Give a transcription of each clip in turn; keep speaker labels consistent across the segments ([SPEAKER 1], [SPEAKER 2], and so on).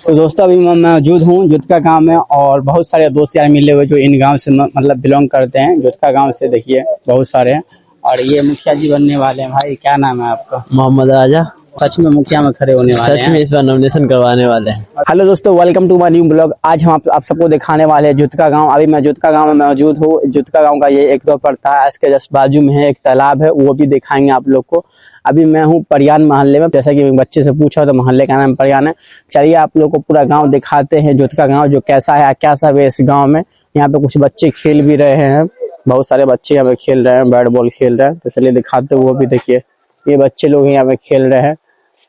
[SPEAKER 1] तो दोस्तों अभी मैं मौजूद हूँ जुत्का गांव में और बहुत सारे दोस्त यार मिले हुए जो इन गांव से मतलब बिलोंग करते हैं। जुत्का गांव से देखिए बहुत सारे हैं और ये मुखिया जी बनने वाले हैं। भाई क्या नाम है आपका?
[SPEAKER 2] मोहम्मद राजा।
[SPEAKER 1] सच में मुखिया में खड़े होने वाले
[SPEAKER 2] सच
[SPEAKER 1] हैं?
[SPEAKER 2] में इस बार नॉमिनेशन करवाने वाले हैं।
[SPEAKER 1] हेलो दोस्तों, welcome to my new blog. आज हम आप सबको दिखाने वाले हैं जुत्का गांव। अभी मैं जुत्का गांव में मौजूद हूँ। जुत्का गांव का ये एक दो पड़ता है, इसके जस्ट बाजू में है एक तालाब है, वो भी दिखाएंगे आप लोग को। अभी मैं हूँ परियान मोहल्ले में, जैसा कि बच्चे से पूछा तो मोहल्ले का नाम परियान है। चलिए आप लोग को पूरा गांव दिखाते हैं, जुत्का गांव जो कैसा है, क्या सब है इस गांव में। यहाँ पे कुछ बच्चे खेल भी रहे हैं, बहुत सारे बच्चे यहाँ पे खेल रहे हैं, बैट बॉल खेल रहे हैं। तो चलिए दिखाते वो भी देखिए, ये बच्चे लोग यहाँ पे खेल रहे हैं।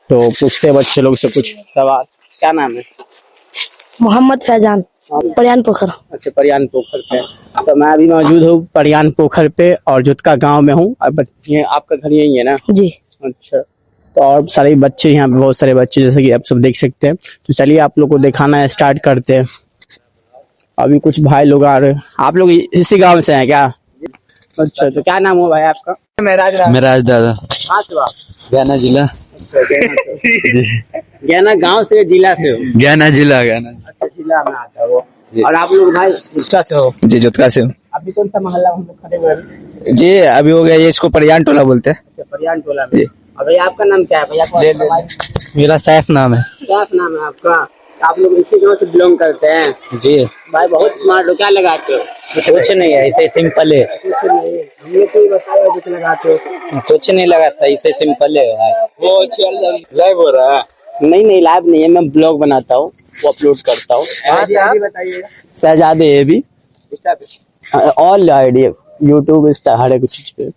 [SPEAKER 1] तो पूछते हैं बच्चे लोग से कुछ सवाल। क्या नाम है?
[SPEAKER 3] मोहम्मद फैजान, परियान पोखर।
[SPEAKER 1] अच्छा, परियान पोखर पे। तो मैं अभी मौजूद हूँ परियान पोखर पे और जुत्का गांव में हूँ। अब ये आपका घर यही है ना?
[SPEAKER 3] जी।
[SPEAKER 1] अच्छा, तो और सारे बच्चे यहाँ पे, बहुत सारे बच्चे जैसे कि आप सब देख सकते हैं। तो चलिए आप लोग को दिखाना स्टार्ट करते हैं। अभी कुछ भाई लोग आ रहे हैं। आप लोग इसी गांव से हैं क्या? अच्छा, तो क्या नाम हुआ भाई आपका?
[SPEAKER 2] मेरा दादा।
[SPEAKER 1] कहाँ से हो आप?
[SPEAKER 2] ज्ञाना जिला।
[SPEAKER 1] ज्ञाना गांव से, जिला से हो?
[SPEAKER 2] ज्ञाना जिला। ज्ञाना।
[SPEAKER 1] अच्छा, जिला में आता है वो। और आप लोग भाई जुत्का से हो?
[SPEAKER 2] जी, जुत्का से हूँ।
[SPEAKER 1] अभी कौन सा मोहल्ला हम लोग खड़े हुए हैं?
[SPEAKER 2] जी, अभी हो गया ये, इसको परियान टोला बोलते हैं।
[SPEAKER 1] अच्छा, परियान टोला में। और भैया आपका नाम क्या है भैया?
[SPEAKER 2] मेरा सैफ नाम है।
[SPEAKER 1] सैफ नाम है आपका? आप लोग इसी गांव से बिलोंग करते हैं?
[SPEAKER 2] जी
[SPEAKER 1] भाई बहुत स्मार्ट हो, क्या लगाते हो?
[SPEAKER 2] कुछ नहीं है, ऐसे सिंपल है।
[SPEAKER 1] कुछ नहीं, हम लोग को ही बताओ कुछ लगाते हो।
[SPEAKER 2] कुछ नहीं लगाता, ऐसे सिंपल है भाई। वो लाइव हो रहा है?
[SPEAKER 1] नहीं लाइव नहीं है, मैं ब्लॉग बनाता हूँ, वो अपलोड करता हूँ। शहजादे है भी, ऑल आईडी, यूट्यूब, इंस्टा, हर एक चीज पे।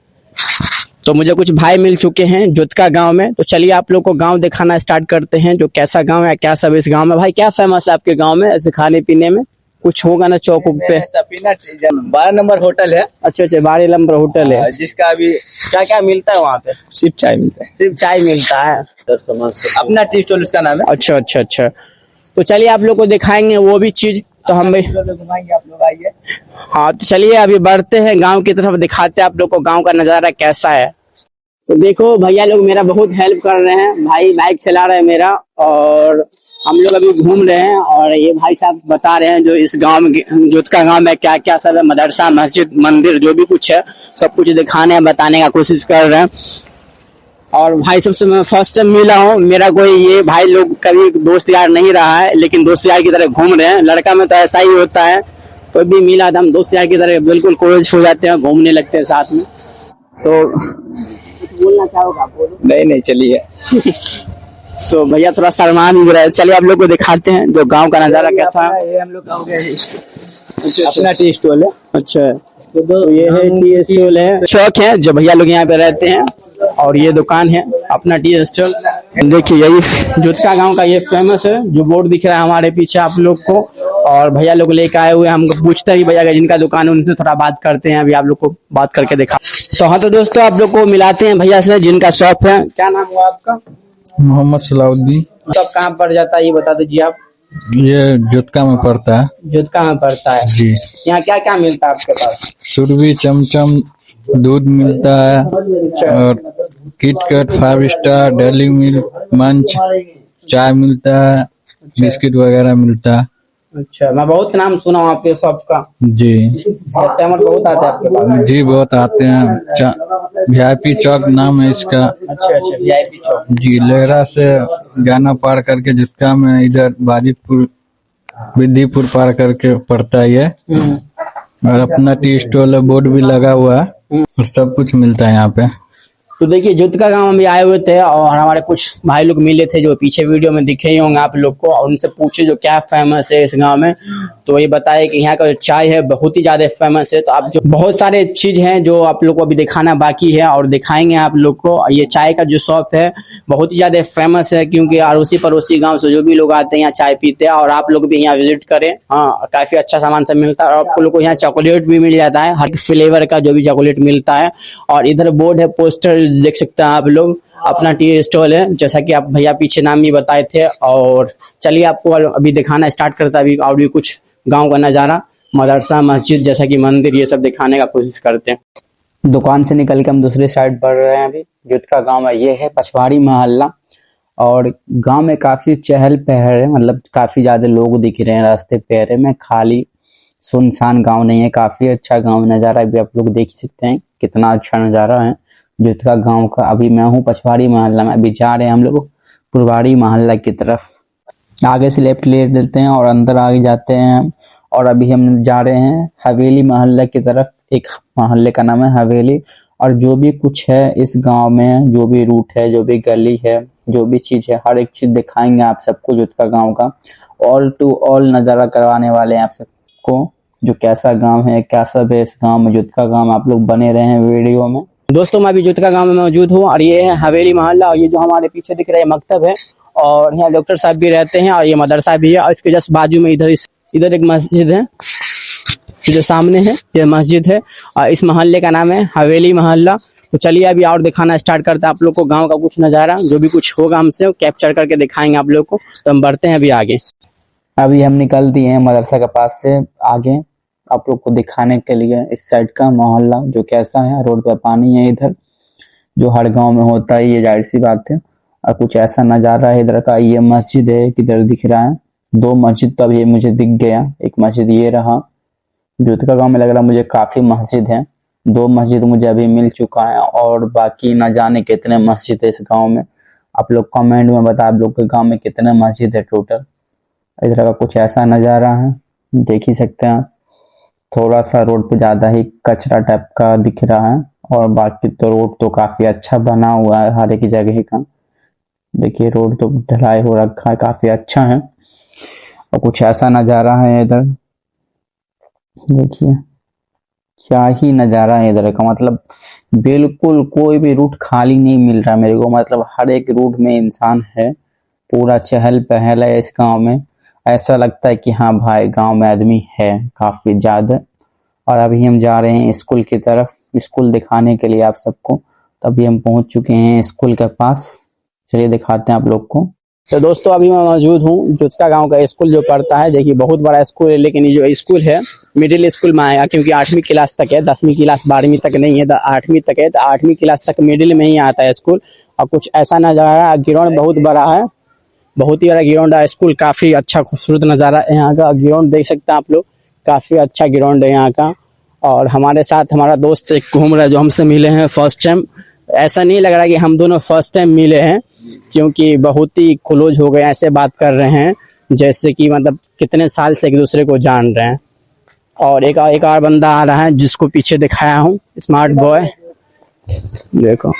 [SPEAKER 1] तो मुझे कुछ भाई मिल चुके हैं जुत्का गांव में। तो चलिए आप लोग को गांव दिखाना स्टार्ट करते हैं, जो कैसा गांव है, क्या सब इस गांव में। भाई क्या फेमस है आपके गांव में ऐसे खाने पीने में? कुछ होगा ना चौक पे?
[SPEAKER 2] 12 नंबर होटल है।
[SPEAKER 1] अच्छा, 12 नंबर होटल है,
[SPEAKER 2] जिसका अभी
[SPEAKER 1] क्या क्या मिलता है वहाँ पे?
[SPEAKER 2] सिर्फ चाय मिलता है।
[SPEAKER 1] सिर्फ चाय मिलता है?
[SPEAKER 2] अपना टी स्टॉल उसका नाम है।
[SPEAKER 1] अच्छा। तो चलिए आप लोग को दिखाएंगे वो भी चीज। तो हम भी
[SPEAKER 2] घुमाएंगे, आप लोग आइए।
[SPEAKER 1] हाँ, तो चलिए अभी बढ़ते हैं गांव की तरफ, दिखाते हैं आप लोग को गांव का नजारा कैसा है। तो देखो भैया लोग मेरा बहुत हेल्प कर रहे हैं, भाई बाइक चला रहे हैं मेरा, और हम लोग अभी घूम रहे हैं। और ये भाई साहब बता रहे हैं जो इस गांव में, जुत्का गांव में क्या क्या सब है, मदरसा, मस्जिद, मंदिर, जो भी कुछ है सब कुछ दिखाने बताने का कोशिश कर रहे हैं। और भाई सबसे मैं फर्स्ट टाइम मिला हूँ, मेरा कोई ये भाई लोग कभी दोस्त यार नहीं रहा है, लेकिन दोस्त यार की तरह घूम रहे हैं। लड़का में तो ऐसा ही होता है, कोई भी मिला था हम दोस्त यार की तरह बिल्कुल क्लोज हो जाते हैं, घूमने लगते हैं साथ में। तो कुछ बोलना चाहोगे आप? बोलो।
[SPEAKER 2] नहीं चलिए।
[SPEAKER 1] तो भैया थोड़ा शर्मान भी रहा है। चलिए आप लोग को दिखाते हैं जो गांव का नजारा कैसा है।
[SPEAKER 2] ये हम लोग गाँव के अपना टी स्टॉल है।
[SPEAKER 1] अच्छा, तो ये है टी स्टॉल है, शौक है जो भैया लोग यहाँ पे रहते हैं। और ये दुकान है अपना टी स्टॉल। देखिए यही जुत्का गांव का ये फेमस है, जो बोर्ड दिख रहा है हमारे पीछे आप लोग को। और भैया लोग लेके आए हुए, हमको पूछते हैं भैया का जिनका दुकान है उनसे थोड़ा बात करते हैं। अभी आप लोग को बात करके दिखा। तो हाँ, तो दोस्तों आप लोग को मिलाते हैं भैया से जिनका शॉप है। क्या नाम हुआ आपका?
[SPEAKER 4] मोहम्मद सलाउद्दीन।
[SPEAKER 1] शॉप कहाँ पड़ जाता है ये बता दीजिए आप।
[SPEAKER 4] ये जुत्का में पड़ता है।
[SPEAKER 1] जुत्का में पड़ता है
[SPEAKER 4] जी।
[SPEAKER 1] यहाँ क्या क्या मिलता है आपके पास?
[SPEAKER 4] सुरभि, चमचम, दूध मिलता है, और किटकैट, 5 स्टार, डेली मिल्क, मंच, चाय मिलता है, बिस्किट वगैरह मिलता है।
[SPEAKER 1] अच्छा, मैं बहुत नाम सुना हूँ आपके शॉप का।
[SPEAKER 4] जी
[SPEAKER 1] कस्टमर बहुत आते हैं आपके पास?
[SPEAKER 4] जी, बहुत आते हैं। VIP चौक नाम है इसका।
[SPEAKER 1] अच्छा, VIP चौक।
[SPEAKER 4] जी, लेहरा से जाना पार करके जुत्का में इधर बाजितपुर, विद्धिपुर पार करके पड़ता है ये। और अपना टी स्टॉल है, बोर्ड भी लगा हुआ है, और सब कुछ मिलता है यहाँ पे।
[SPEAKER 1] तो देखिए जुत्का गांव में भी आए हुए थे और हमारे कुछ भाई लोग मिले थे जो पीछे वीडियो में दिखे ही होंगे आप लोग को, और उनसे पूछे जो क्या फेमस है इस गांव में। तो ये बताए कि यहाँ का जो चाय है बहुत ही ज्यादा फेमस है। तो आप जो बहुत सारे चीज हैं जो आप लोग को अभी दिखाना बाकी है और दिखाएंगे आप लोग को। ये चाय का जो शॉप है बहुत ही ज्यादा फेमस है, क्योंकि अड़ोसी पड़ोसी गाँव से जो भी लोग आते हैं यहाँ चाय पीते हैं। और आप लोग भी यहाँ विजिट करें, हाँ काफी अच्छा सामान सब मिलता है। और आप लोग को यहाँ चॉकलेट भी मिल जाता है, हर फ्लेवर का जो भी चॉकलेट मिलता है। और इधर बोर्ड है, पोस्टर देख सकते हैं आप लोग, अपना टी स्टॉल है, जैसा कि आप भैया पीछे नाम भी बताए थे। और चलिए आपको अभी दिखाना स्टार्ट करता है अभी, और भी कुछ गांव का नज़ारा, मदरसा, मस्जिद, जैसा कि मंदिर, ये सब दिखाने का कोशिश करते हैं। दुकान से निकल के हम दूसरे साइड बढ़ रहे हैं अभी। जुत्का गांव है, ये है पछवाड़ी मोहल्ला। और गांव में काफी चहल पहल है, मतलब काफी ज्यादा लोग दिख रहे हैं रास्ते पेरे में, खाली सुनसान गांव नहीं है, काफी अच्छा गांव नजारा भी आप लोग देख सकते हैं, कितना अच्छा नजारा है जुतका गांव का। अभी मैं हूँ पछवाड़ी मोहल्ला में, अभी जा रहे हैं हम लोग पुरवाड़ी मोहल्ला की तरफ। आगे से लेफ्ट ले लेते हैं और अंदर आगे जाते हैं, और अभी हम जा रहे हैं हवेली मोहल्ला की तरफ। एक मोहल्ले का नाम है हवेली, और जो भी कुछ है इस गांव में, जो भी रूट है, जो भी गली है, जो भी चीज है, हर एक चीज दिखाएंगे आप सबको जुतका गांव का। ऑल टू ऑल नजारा करवाने वाले हैं आप सबको, जो कैसा गांव है, क्या सब है इस गांव में, जुतका गांव। आप लोग बने रहे हैं वीडियो में। दोस्तों मैं अभी जुतका गांव में मौजूद हूँ, और ये है हवेली मोहल्ला, और ये जो हमारे पीछे दिख रहा है मकतब है, और यहाँ डॉक्टर साहब भी रहते हैं, और ये मदरसा भी है, और इसके जस्ट बाजू में इधर एक मस्जिद है, जो सामने है ये मस्जिद है, और इस मोहल्ले का नाम है हवेली मोहल्ला। तो चलिए अभी और दिखाना स्टार्ट करते हैं आप लोग को गांव का कुछ नज़ारा, जो भी कुछ होगा हमसे वो कैप्चर करके दिखाएंगे आप लोग को। तो हम बढ़ते हैं अभी आगे। अभी हम निकल दिए हैं मदरसा के पास से आगे, आप लोग को दिखाने के लिए इस साइड का मोहल्ला जो कैसा है। रोड पे पानी है इधर, जो हर गांव में होता है, ये जाहिर सी बात है। और कुछ ऐसा नज़ारा है इधर का। ये मस्जिद है, किधर दिख रहा है, 2 मस्जिद तो अभी मुझे दिख गया। एक मस्जिद ये रहा, जुतका गांव में लग रहा मुझे काफी मस्जिद है, 2 मस्जिद मुझे अभी मिल चुका है, और बाकी न जाने कितने मस्जिद है इस गांव में। आप लोग कमेंट में बताएं आप लोग के गांव में कितने मस्जिद है टोटल। इधर का कुछ ऐसा नज़ारा है, देख ही सकते हैं आप। थोड़ा सा रोड पे ज्यादा ही कचरा टाइप का दिख रहा है, और बाकी तो रोड तो काफी अच्छा बना हुआ है हर एक जगह का। देखिए रोड तो ढलाई हो रखा है, काफी अच्छा है। और कुछ ऐसा नज़ारा है इधर, देखिए क्या ही नज़ारा है इधर का। मतलब बिल्कुल कोई भी रूट खाली नहीं मिल रहा मेरे को, मतलब हर एक रूट में इंसान है, पूरा चहल पहल है इस गांव में। ऐसा लगता है कि हाँ भाई गांव में आदमी है काफी ज्यादा। और अभी हम जा रहे हैं स्कूल की तरफ, स्कूल दिखाने के लिए आप सबको। तभी हम पहुंच चुके हैं स्कूल के पास, चलिए दिखाते हैं आप लोग को। तो दोस्तों अभी मैं मौजूद हूँ जुतका गांव का स्कूल जो पढ़ता है। देखिए बहुत बड़ा स्कूल है, लेकिन ये जो स्कूल है मिडिल स्कूल में आएगा, क्योंकि 8वीं क्लास तक है, 10वीं क्लास 12वीं तक नहीं है, 8वीं तक है। तो 8वीं क्लास तक मिडिल में ही आता है स्कूल। और कुछ ऐसा नज़ारा, ग्राउंड बहुत बड़ा है, बहुत ही बड़ा ग्राउंड है। स्कूल काफी अच्छा खूबसूरत नज़ारा है, यहाँ का ग्राउंड देख सकते हैं आप लोग, काफी अच्छा ग्राउंड है यहाँ का। और हमारे साथ हमारा दोस्त एक घूम रहा है, जो हमसे मिले हैं फर्स्ट टाइम। ऐसा नहीं लग रहा कि हम दोनों फर्स्ट टाइम मिले हैं, क्योंकि बहुत ही क्लोज हो गए, ऐसे बात कर रहे हैं जैसे कि मतलब कितने साल से एक दूसरे को जान रहे हैं। और एक और बंदा आ रहा है जिसको पीछे दिखाया हूँ, स्मार्ट बॉय, देखो।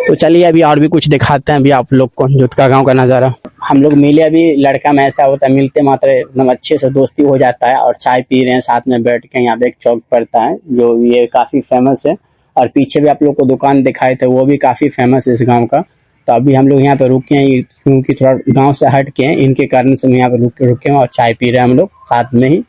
[SPEAKER 1] तो चलिए अभी और भी कुछ दिखाते हैं अभी आप लोग को जुतका गांव का नज़ारा। हम लोग मिले, अभी लड़का में ऐसा होता है मिलते मात्र एकदम अच्छे से दोस्ती हो जाता है, और चाय पी रहे हैं साथ में बैठ के। यहाँ पे एक चौक पड़ता है जो ये काफ़ी फेमस है, और पीछे भी आप लोग को दुकान दिखाए थे, वो भी काफ़ी फेमस है इस गांव का। तो अभी हम लोग यहाँ पे रुके हैं, क्योंकि थोड़ा गांव से हट के हैं, इनके कारण से हम यहाँ पे रुके हैं और चाय पी रहे हैं हम लोग साथ में ही।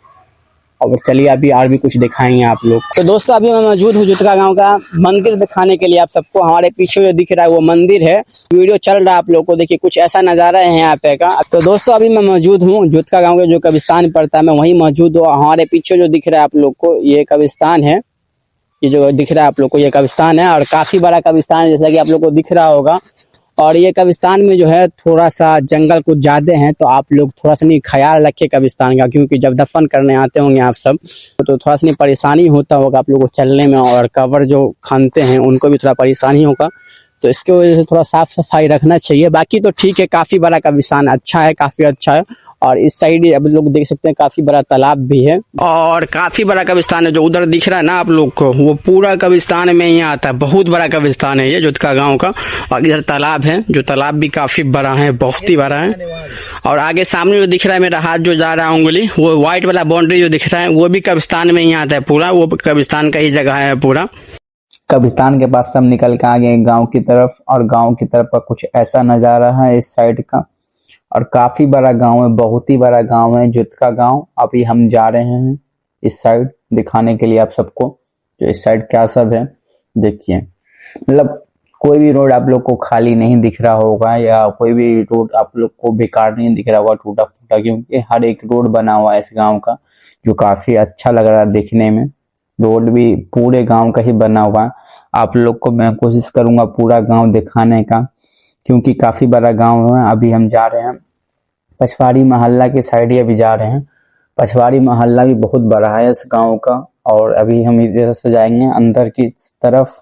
[SPEAKER 1] और चलिए अभी और भी कुछ दिखाएंगे आप लोग। तो दोस्तों अभी मैं मौजूद हूँ जुतका गांव का मंदिर दिखाने के लिए आप सबको। हमारे पीछे जो दिख रहा है वो मंदिर है, वीडियो चल रहा है आप लोग को, देखिए कुछ ऐसा नज़ारा है यहाँ पे का। तो दोस्तों अभी मैं मौजूद हूँ जुतका गाँव के जो कब्रिस्तान पड़ता है, मैं वहीं मौजूद हूँ। हमारे पीछे जो दिख रहा है आप लोग को ये कब्रिस्तान है, ये जो दिख रहा है आप लोग को ये कब्रिस्तान है, और काफी बड़ा कब्रिस्तान है जैसा कि आप लोग को दिख रहा होगा। और ये कब्रिस्तान में जो है थोड़ा सा जंगल कुछ ज्यादा है, तो आप लोग थोड़ा सा नहीं ख्याल रखे कब्रिस्तान का, क्योंकि जब दफन करने आते होंगे आप सब तो थोड़ा सा नहीं परेशानी होता होगा आप लोग को चलने में, और कब्र जो खनते हैं उनको भी थोड़ा परेशानी होगा। तो इसके वजह से थोड़ा साफ सफाई रखना चाहिए। बाकी तो ठीक है, काफी बड़ा कब्रिस्तान अच्छा है, काफी अच्छा है। और इस साइड अब लोग देख सकते हैं काफी बड़ा तालाब भी है, और काफी बड़ा कब्रिस्तान है जो उधर दिख रहा है ना आप लोग को, वो पूरा कब्रिस्तान में ही आता है। बहुत बड़ा कब्रिस्तान है ये जुतका गांव का। और इधर तालाब है, जो तालाब भी काफी बड़ा है, बहुत ही बड़ा है। और आगे सामने जो दिख रहा है मेरा हाथ जो जा रहा है उंगली, वो व्हाइट वाला बाउंड्री जो दिख रहा है वो भी कब्रिस्तान में ही आता है पूरा, वो कब्रिस्तान का ही जगह है पूरा। कब्रिस्तान के पास हम निकल के आ गए गाँव की तरफ, और गाँव की तरफ का कुछ ऐसा नज़ारा है इस साइड का। और काफी बड़ा गांव है, बहुत ही बड़ा गांव है जुतका गांव। अभी हम जा रहे हैं इस साइड दिखाने के लिए आप सबको, जो इस साइड क्या सब है देखिए। मतलब कोई भी रोड आप लोग को खाली नहीं दिख रहा होगा, या कोई भी रोड आप लोग को बेकार नहीं दिख रहा होगा टूटा फूटा, क्योंकि हर एक रोड बना हुआ है इस गांव का, जो काफी अच्छा लग रहा है दिखने में। रोड भी पूरे गांव का ही बना हुआ है। आप लोग को मैं कोशिश करूंगा पूरा गांव दिखाने का, क्योंकि काफ़ी बड़ा गांव है। अभी हम जा रहे हैं पछवाड़ी मोहल्ला के साइड ही अभी जा रहे हैं। पछवाड़ी मोहल्ला भी बहुत बड़ा है इस गांव का, और अभी हम इधर से जाएंगे अंदर की तरफ।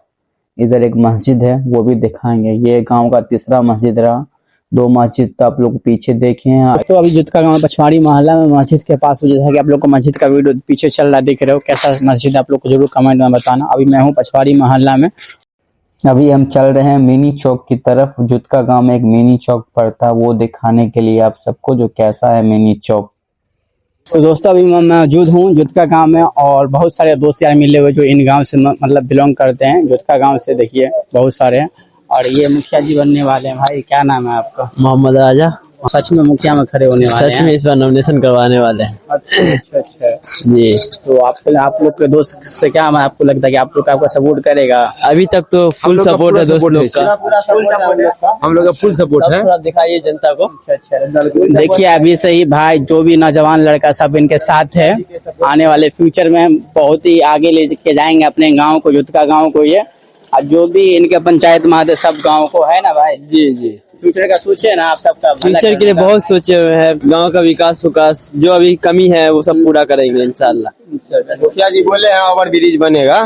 [SPEAKER 1] इधर एक मस्जिद है, वो भी दिखाएंगे। ये गांव का तीसरा मस्जिद रहा, 2 मस्जिद तो आप लोग पीछे देखे हैं। तो अभी जुत्का गांव पछवाड़ी मोहल्ला में मस्जिद के पास, जैसा कि आप लोग को मस्जिद का वीडियो पीछे चल रहा है, देख रहे हो कैसा मस्जिद, आप लोग को जरूर कमेंट में बताना। अभी मैं हूँ पछवाड़ी मोहल्ला में। अभी हम चल रहे हैं मिनी चौक की तरफ। जुत्का गांव में एक मिनी चौक पड़ता है, वो दिखाने के लिए आप सबको, जो कैसा है मिनी चौक। तो दोस्तों अभी मैं मौजूद हूँ जुत्का गांव में, और बहुत सारे दोस्त यार मिले हुए जो इन गांव से मतलब बिलोंग करते हैं। जुत्का गांव से देखिए बहुत सारे हैं, और ये मुखिया जी बनने वाले हैं। भाई क्या नाम है आपका?
[SPEAKER 2] मोहम्मद राजा।
[SPEAKER 1] सच में मुखिया में खड़े होने वाले हैं?
[SPEAKER 2] सच में इस बार नॉमिनेशन करवाने वाले हैं।
[SPEAKER 1] अच्छा
[SPEAKER 2] जी।
[SPEAKER 1] तो आप लोग के दोस्त से क्या आपको लगता है कि आप लोग आपका सपोर्ट करेगा?
[SPEAKER 2] अभी तक तो फुल सपोर्ट है दोस्त लोग का।
[SPEAKER 5] हम लोग का फुल सपोर्ट है।
[SPEAKER 2] थोड़ा दिखाइए जनता को।
[SPEAKER 1] देखिए अभी से ही भाई जो भी नौजवान लड़का सब इनके साथ है, आने वाले फ्यूचर में बहुत ही आगे ले के जाएंगे अपने गांव को, जुत्का गांव को। ये और जो भी इनके पंचायत में आते सब गांव को, है ना भाई?
[SPEAKER 2] जी जी।
[SPEAKER 1] फ्यूचर का सोचे ना आप सबका,
[SPEAKER 2] फ्यूचर के लिए बहुत सोचे हुए हैं। गांव का विकास जो अभी कमी है वो सब पूरा करेंगे इंशाल्लाह।
[SPEAKER 5] मुखिया जी बोले हैं ओवर ब्रिज बनेगा।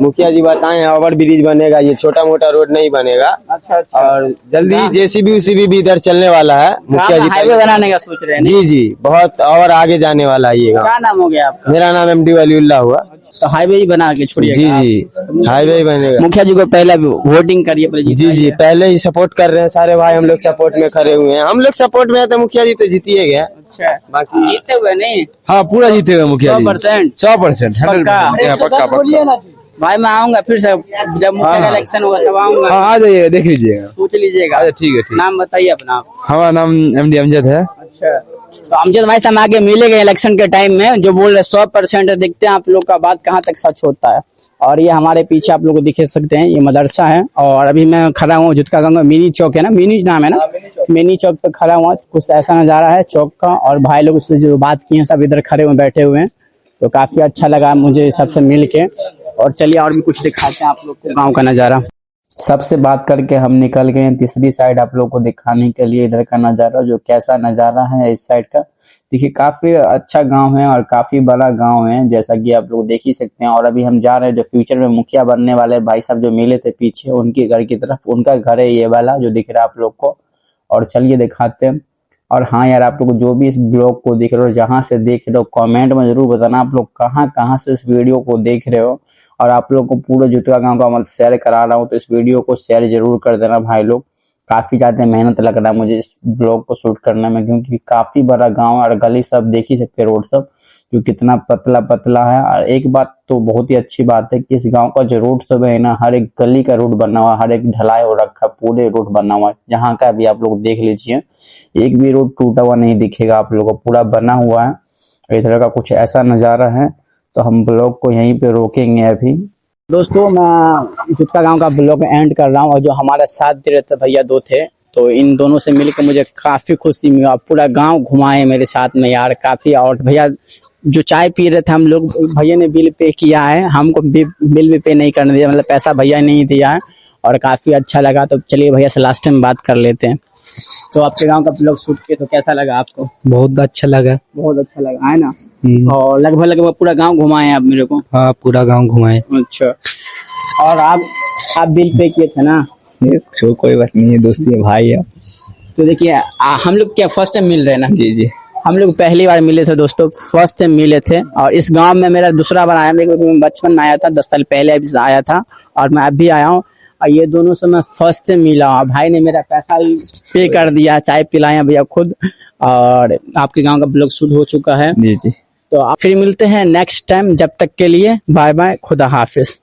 [SPEAKER 5] मुखिया जी बताए हैं ओवर ब्रिज बनेगा, ये छोटा मोटा रोड नहीं बनेगा।
[SPEAKER 1] अच्छा।
[SPEAKER 5] और जल्दी जेसीबी उसीबी भी इधर चलने वाला है। मुखिया जी
[SPEAKER 1] हाईवे बनाने का सोच रहे हैं?
[SPEAKER 5] जी जी, बहुत और आगे जाने वाला है ये गाँव।
[SPEAKER 1] क्या नाम हो गया आपका?
[SPEAKER 5] मेरा नाम MD वलीउल्लाह हुआ।
[SPEAKER 1] तो हाईवे ही बना के छोड़िए।
[SPEAKER 5] जी जी, हाईवे ही बनेगा।
[SPEAKER 1] मुखिया जी को पहले वोटिंग करिए पहले।
[SPEAKER 5] जी जी, पहले ही सपोर्ट कर रहे हैं सारे भाई, हम लोग सपोर्ट में खड़े हुए हैं। हम लोग सपोर्ट में है तो मुखिया जी तो जीतिए गए।
[SPEAKER 1] अच्छा,
[SPEAKER 5] बाकी
[SPEAKER 1] जीते हुए नहीं?
[SPEAKER 5] हाँ, पूरा जीते हुए मुखिया जी।
[SPEAKER 1] 100%?
[SPEAKER 5] 100%,
[SPEAKER 1] पक्का। भाई मैं आऊंगा फिर से, जब मुखिया का इलेक्शन होगा तब आऊंगा।
[SPEAKER 5] आ जाइए, देख लीजिएगा।
[SPEAKER 1] सोच लीजिएगा।
[SPEAKER 5] ठीक है।
[SPEAKER 1] नाम बताइए अपना।
[SPEAKER 5] हमारा नाम MD अमजद है।
[SPEAKER 1] अच्छा, तो अमजद भाई से हम आगे मिलेंगे इलेक्शन के टाइम में। जो बोल रहे 100% है, देखते हैं आप लोग का बात कहाँ तक सच होता है। और ये हमारे पीछे आप लोग को दिख सकते हैं, ये मदरसा है। और अभी मैं खड़ा हूँ जुत्का गांव में, मिनी चौक है ना, मिनी नाम है ना, मिनी चौक पे खड़ा हुआ। कुछ ऐसा नजारा है चौक का, और भाई लोग उससे जो बात की है सब इधर खड़े हुए बैठे हुए हैं। तो काफी अच्छा लगा मुझे सबसे मिल के। और चलिए और भी कुछ दिखाते हैं आप लोग को गाँव का नजारा। सबसे बात करके हम निकल गए हैं तीसरी साइड आप लोग को दिखाने के लिए इधर का नज़ारा, जो कैसा नज़ारा है इस साइड का। देखिए काफ़ी अच्छा गांव है और काफ़ी बड़ा गांव है, जैसा कि आप लोग देख ही सकते हैं। और अभी हम जा रहे हैं जो फ्यूचर में मुखिया बनने वाले भाई साहब जो मिले थे पीछे, उनके घर की तरफ। उनका घर है ये वाला जो दिख रहा है आप लोग को। और चलिए दिखाते हैं। और हाँ यार, आप लोग जो भी इस ब्लॉग को देख रहे हो, जहाँ से देख रहे हो, कमेंट में जरूर बताना आप लोग कहाँ से इस वीडियो को देख रहे हो। और आप लोग को पूरा जुत्का गांव का मैं शेयर करा रहा हूँ, तो इस वीडियो को शेयर जरूर कर देना भाई लोग। काफ़ी ज़्यादा मेहनत लग रहा है मुझे इस ब्लॉग को शूट करने में, क्योंकि काफ़ी बड़ा गांव है और गली सब देख ही सकते, रोड सब जो कितना पतला पतला है। और एक बात तो बहुत ही अच्छी बात है कि इस गांव का जो रोड सब है ना, हर एक गली का रोड बना हुआ, हर एक ढलाई हो रखा, पूरे रोड बना हुआ है। जहाँ का भी आप लोग देख लीजिए, एक भी रोड टूटा हुआ नहीं दिखेगा आप लोगों को, पूरा बना हुआ है। इस तरह का कुछ ऐसा नज़ारा है। तो हम ब्लॉग को यहीं पे रोकेंगे अभी। दोस्तों मैं जुत्का गांव का ब्लॉग एंड कर रहा हूँ, और जो हमारे साथ दे रहे भैया दो थे, तो इन दोनों से मिलकर मुझे काफ़ी खुशी मिली। पूरा गांव घुमाए मेरे साथ में यार, काफ़ी। और भैया जो चाय पी रहे थे हम लोग, भैया ने बिल पे किया है, हमको बिल भी पे नहीं करने दिया, मतलब पैसा भैया नहीं दिया है। और काफ़ी अच्छा लगा। तो चलिए भैया से लास्ट टाइम बात कर लेते हैं। तो आपके गांव का ब्लॉग शूट किए तो कैसा लगा आपको?
[SPEAKER 2] बहुत अच्छा लगा।
[SPEAKER 1] बहुत अच्छा लगा है ना। और लगभग पूरा गांव घुमाए आप मेरे को?
[SPEAKER 2] हाँ, पूरा गांव घुमाए।
[SPEAKER 1] अच्छा, और आप बिल पे किए थे ना?
[SPEAKER 2] कोई बात नहीं है, दोस्ती है, भाई है।
[SPEAKER 1] तो देखिए हम लोग क्या फर्स्ट टाइम मिल रहे हैं ना?
[SPEAKER 2] जी जी,
[SPEAKER 1] हम लोग पहली बार मिले थे दोस्तों, फर्स्ट टाइम मिले थे। और इस गांव में मेरा दूसरा बार आया, मैं बचपन में आया था, 10 साल पहले अभी आया था, और मैं अभी आया हूँ। और ये दोनों से मैं फर्स्ट टाइम मिला हूँ। भाई ने मेरा पैसा भी पे कर दिया, चाय पिलाया भैया खुद। और आपके गांव का ब्लॉग शूट हो चुका है।
[SPEAKER 2] जी जी।
[SPEAKER 1] तो फिर मिलते हैं नेक्स्ट टाइम, जब तक के लिए बाय बाय, खुदा हाफिज।